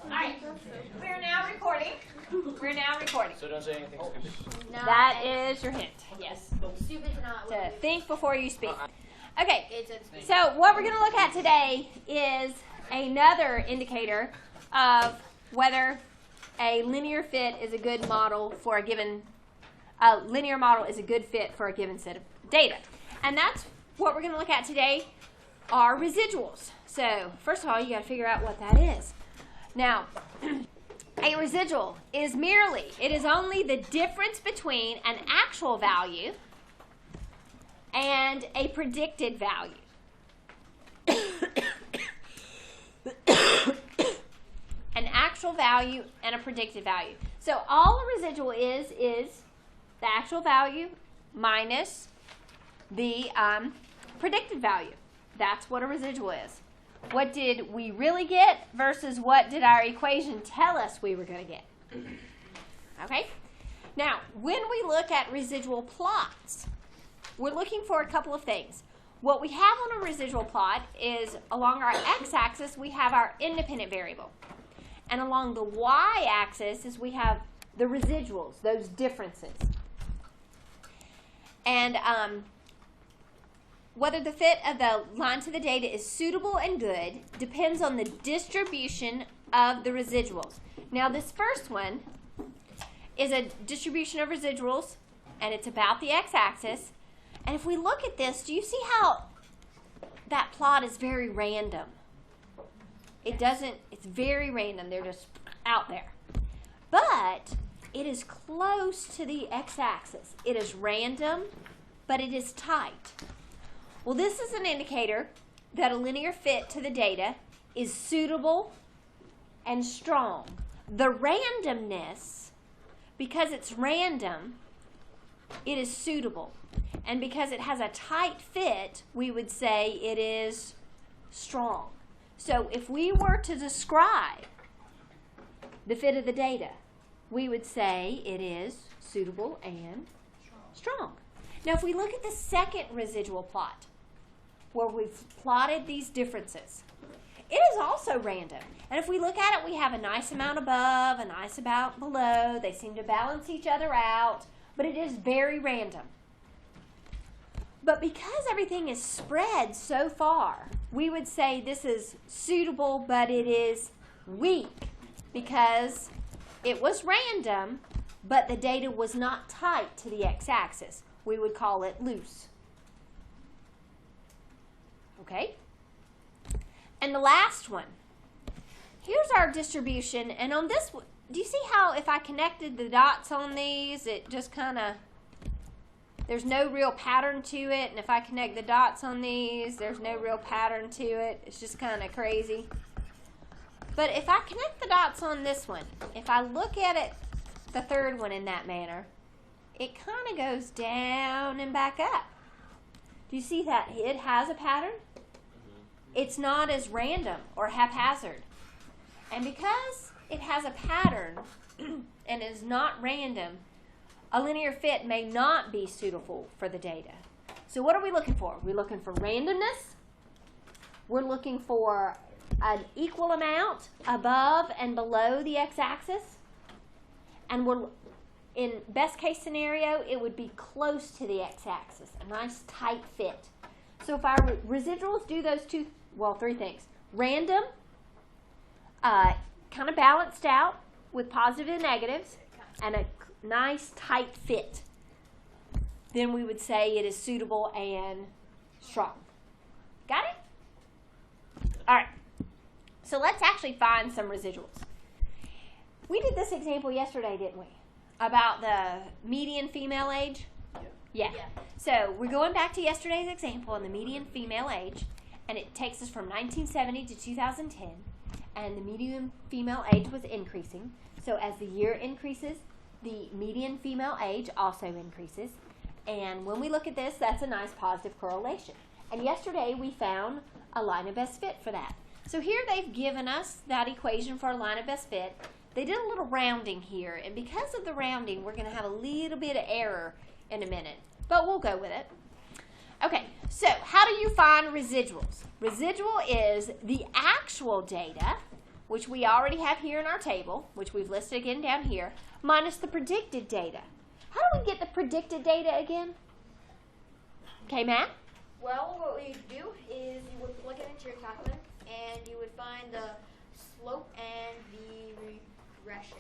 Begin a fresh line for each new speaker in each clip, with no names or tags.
Alright, we're now recording. We're now recording.
So don't say anything stupid.
No, that is your hint. Yes.
Stupid's not.
To think before you speak. Okay, so what we're going to look at today is another indicator of whether a linear fit is a good model for a given, linear model is a good fit for a given set of data. And that's what we're going to look at today are residuals. So first of all, you got to figure out what that is. Now, a residual is it is only the difference between an actual value and a predicted value. An actual value and a predicted value. So all a residual is the actual value minus the predicted value. That's what a residual is. What did we really get versus what did our equation tell us we were going to get? Okay? Now, when we look at residual plots, we're looking for a couple of things. What we have on a residual plot is along our x-axis, we have our independent variable. And along the y-axis is we have the residuals, those differences. And whether the fit of the line to the data is suitable and good depends on the distribution of the residuals. Now this first one is a distribution of residuals, and it's about the x-axis. And if we look at this, do you see how that plot is very random? It's very random. They're just out there. But it is close to the x-axis. It is random, but it is tight. Well, this is an indicator that a linear fit to the data is suitable and strong. The randomness, because it's random, it is suitable. And because it has a tight fit, we would say it is strong. So if we were to describe the fit of the data, we would say it is suitable and strong. Now if we look at the second residual plot, where we've plotted these differences, it is also random. And if we look at it, we have a nice amount above, a nice amount below. They seem to balance each other out, but it is very random. But because everything is spread so far, we would say this is suitable, but it is weak because it was random, but the data was not tight to the x-axis. We would call it loose. Okay? And the last one. Here's our distribution, and on this, do you see how if I connected the dots on these, it just kind of, there's no real pattern to it, and if I connect the dots on these, there's no real pattern to it. It's just kind of crazy. But if I connect the dots on this one, if I look at it, the third one in that manner, it kind of goes down and back up. Do you see that it has a pattern? It's not as random or haphazard. And because it has a pattern and is not random, a linear fit may not be suitable for the data. So what are we looking for? We're looking for randomness. We're looking for an equal amount above and below the x-axis. And we're, in best case scenario, it would be close to the x-axis, a nice tight fit. So if our residuals do those three things. Random, kind of balanced out with positive and negatives, and a nice tight fit, then we would say it is suitable and strong. Got it? All right. So let's actually find some residuals. We did this example yesterday, didn't we? About the median female age? Yeah. So we're going back to yesterday's example on the median female age, and it takes us from 1970 to 2010, and the median female age was increasing. So as the year increases, the median female age also increases. And when we look at this, that's a nice positive correlation. And yesterday we found a line of best fit for that. So here they've given us that equation for a line of best fit. They did a little rounding here, and because of the rounding, we're going to have a little bit of error in a minute, but we'll go with it. Okay, so how do you find residuals? Residual is the actual data, which we already have here in our table, which we've listed again down here, minus the predicted data. How do we get the predicted data again? Okay, Matt?
Well, what we do is you would plug it into your calculator, and you would find the slope and the regression.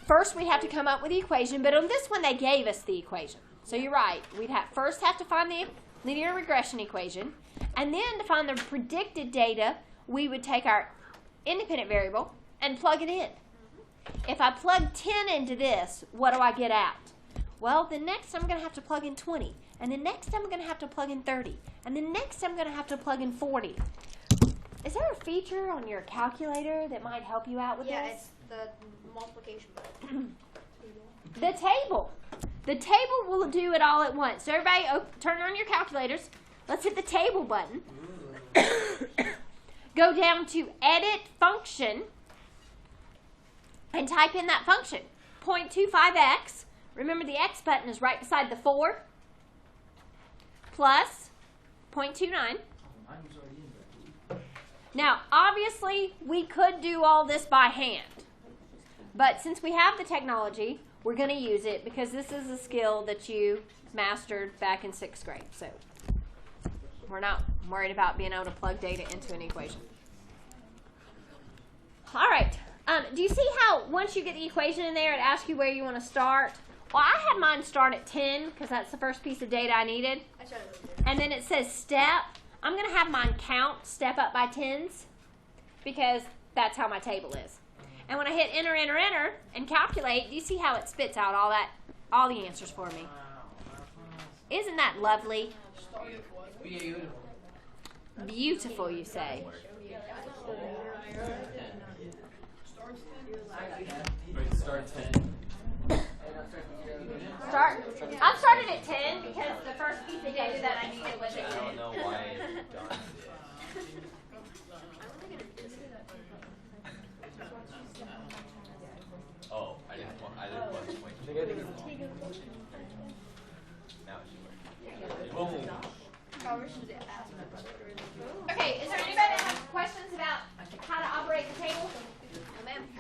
First, we'd have to come up with the equation, but on this one, they gave us the equation. So you're right. We'd first have to find the linear regression equation, and then to find the predicted data, we would take our independent variable and plug it in. If I plug 10 into this, what do I get out? Well, the next I'm going to have to plug in 20, and the next I'm going to have to plug in 30, and the next I'm going to have to plug in 40. Is there a feature on your calculator that might help you out with
Yeah,
this?
it's the multiplication button.
The table. The table will do it all at once. So everybody, turn on your calculators. Let's hit the table button. Go down to Edit Function and type in that function, 0.25x. Remember the x button is right beside the 4 plus 0.29. Now, obviously, we could do all this by hand. But since we have the technology, we're going to use it because this is a skill that you mastered back in 6th grade. So we're not worried about being able to plug data into an equation. All right. Do you see how once you get the equation in there, it asks you where you want to start? Well, I had mine start at 10 because that's the first piece of data I needed. And then it says step. I'm going to have mine count step up by tens because that's how my table is. And when I hit enter, enter, enter, and calculate, do you see how it spits out all the answers for me? Isn't that lovely? Beautiful, you say. I started at 10 because the first piece of data that I needed was at 10.
I don't know why it's done. Oh, I didn't want to point. Now it's yours.
Okay, is there anybody that has questions about how to operate the table?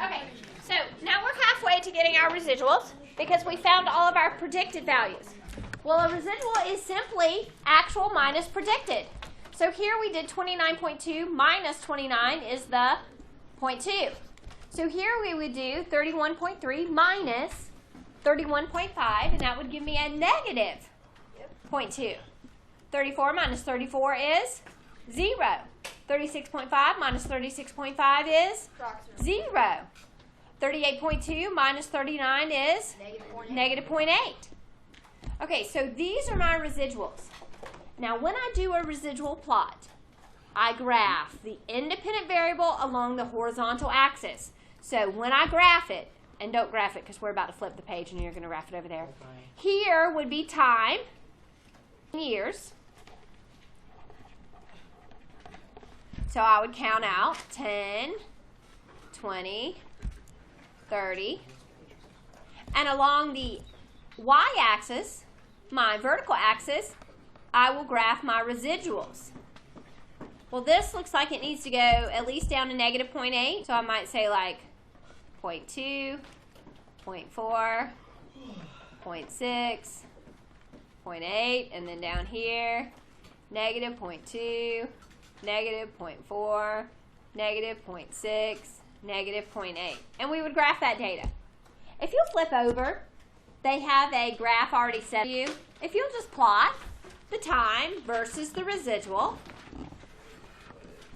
Okay, so now we're halfway to getting our residuals because we found all of our predicted values. Well, a residual is simply actual minus predicted. So here we did 29.2 minus 29 is the 0.2. So here we would do 31.3 minus 31.5, and that would give me a negative 0.2. 34 minus 34 is 0. 36.5 minus 36.5 is 0. 38.2 minus 39 is negative 0.8. Okay, so these are my residuals. Now, when I do a residual plot, I graph the independent variable along the horizontal axis. So when I graph it, and don't graph it because we're about to flip the page and you're going to graph it over there. Here would be time, years. So I would count out 10, 20, 30. And along the y-axis, my vertical axis, I will graph my residuals. Well, this looks like it needs to go at least down to negative 0.8. So I might say like 0.2, 0.4, 0.6, 0.8, and then down here, negative 0.2, negative 0.4, negative 0.6, negative 0.8. And we would graph that data. If you'll flip over, they have a graph already set for you. If you'll just plot the time versus the residual.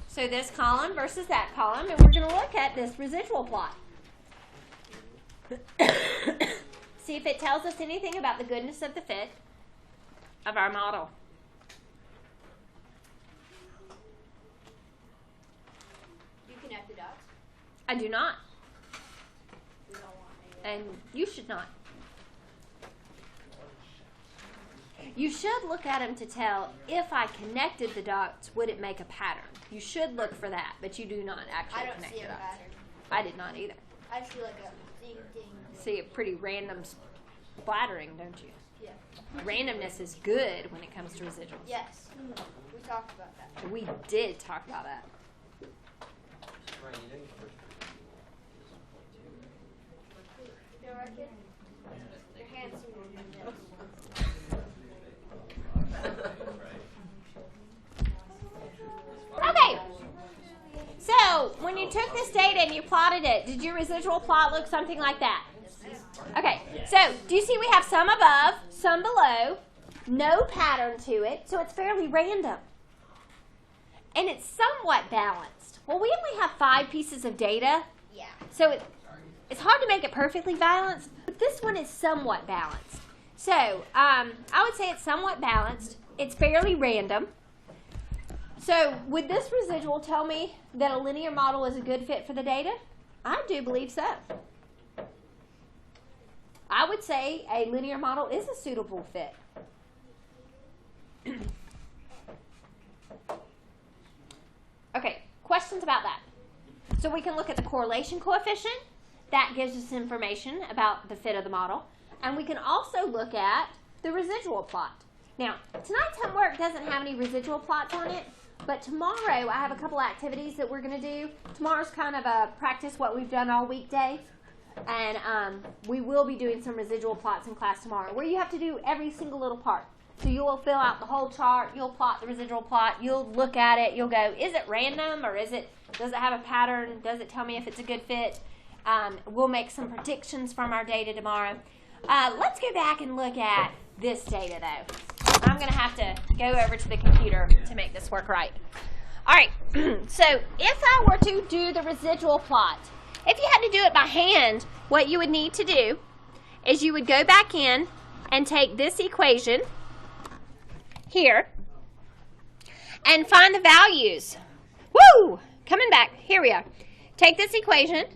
So this column versus that column, and we're going to look at this residual plot. See if it tells us anything about the goodness of the fit of our model.
Do you connect the dots?
I do not.
We don't want
And you should not. You should look at them to tell if I connected the dots, would it make a pattern? You should look for that, but you do not actually
I don't
connect
see
the
a
dots.
pattern.
I did not either.
I see like a ding ding.
See a pretty random splattering, don't you?
Yeah.
Randomness is good when it comes to residuals.
Yes. We talked about that.
We did talk about that.
Ryan, you didn't push
You know what, kid? Your hands seem to be this.
Okay. So, when you took this data and you plotted it, did your residual plot look something like that? Okay. So, do you see we have some above, some below, no pattern to it, so it's fairly random. And it's somewhat balanced. Well, we only have 5 pieces of data,
Yeah.
so it's hard to make it perfectly balanced, but this one is somewhat balanced. So, I would say it's somewhat balanced. It's fairly random. So, would this residual tell me that a linear model is a good fit for the data? I do believe so. I would say a linear model is a suitable fit. Okay, questions about that? So we can look at the correlation coefficient. That gives us information about the fit of the model. And we can also look at the residual plot. Now, tonight's homework doesn't have any residual plots on it, but tomorrow I have a couple activities that we're going to do. Tomorrow's kind of a practice what we've done all weekday. And we will be doing some residual plots in class tomorrow, where you have to do every single little part. So you'll fill out the whole chart, you'll plot the residual plot, you'll look at it, you'll go, is it random or does it have a pattern? Does it tell me if it's a good fit? We'll make some predictions from our data tomorrow. Let's go back and look at this data though. I'm going to have to go over to the computer to make this work right. All right, so if I were to do the residual plot, if you had to do it by hand, what you would need to do is you would go back in and take this equation here and find the values. Woo! Coming back. Here we are. Take this equation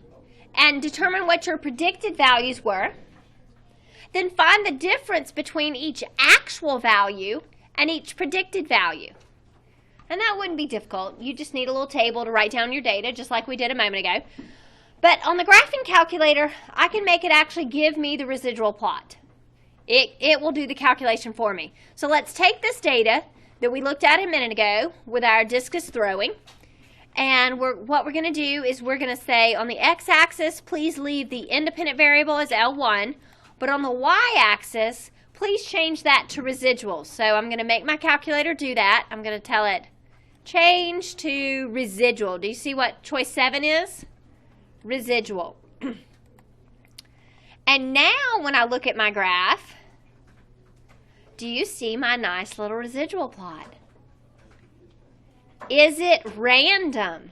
and determine what your predicted values were. Then find the difference between each actual value and each predicted value. And that wouldn't be difficult. You just need a little table to write down your data, just like we did a moment ago. But on the graphing calculator, I can make it actually give me the residual plot. It will do the calculation for me. So let's take this data that we looked at a minute ago with our discus throwing. And what we're going to do is we're going to say on the x-axis, please leave the independent variable as L1. But on the y-axis, please change that to residuals. So I'm going to make my calculator do that. I'm going to tell it, change to residual. Do you see what choice 7 is? Residual. And now when I look at my graph, do you see my nice little residual plot? Is it random?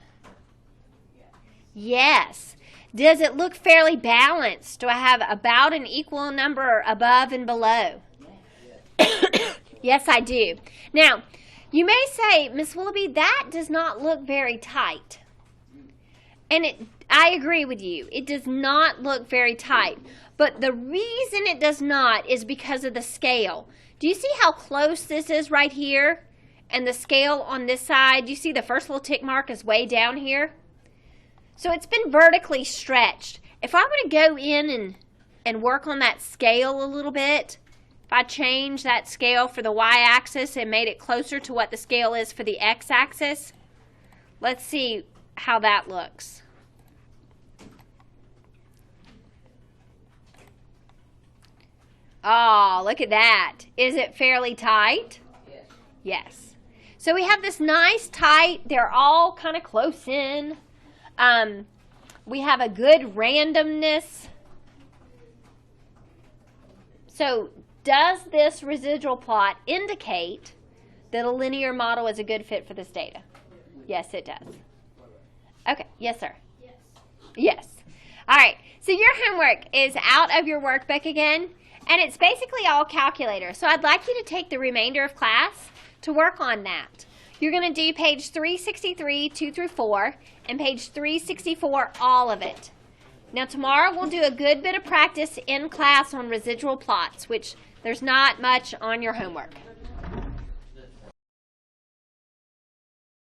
Yes. Does it look fairly balanced? Do I have about an equal number above and below? Yes, I do. Now, you may say, Miss Willoughby, that does not look very tight. And I agree with you. It does not look very tight. But the reason it does not is because of the scale. Do you see how close this is right here? And the scale on this side, do you see the first little tick mark is way down here? So it's been vertically stretched. If I were to go in and work on that scale a little bit, if I change that scale for the y-axis and made it closer to what the scale is for the x-axis, let's see how that looks. Oh, look at that. Is it fairly tight?
Yes.
Yes. So we have this nice tight, they're all kind of close in. We have a good randomness. So does this residual plot indicate that a linear model is a good fit for this data? Yes, it does. Okay, yes, sir.
Yes.
Yes. All right, so your homework is out of your workbook again, and it's basically all calculator. So I'd like you to take the remainder of class to work on that. You're going to do page 363, 2 through 4, and page 364, all of it. Now tomorrow we'll do a good bit of practice in class on residual plots, which there's not much on your homework.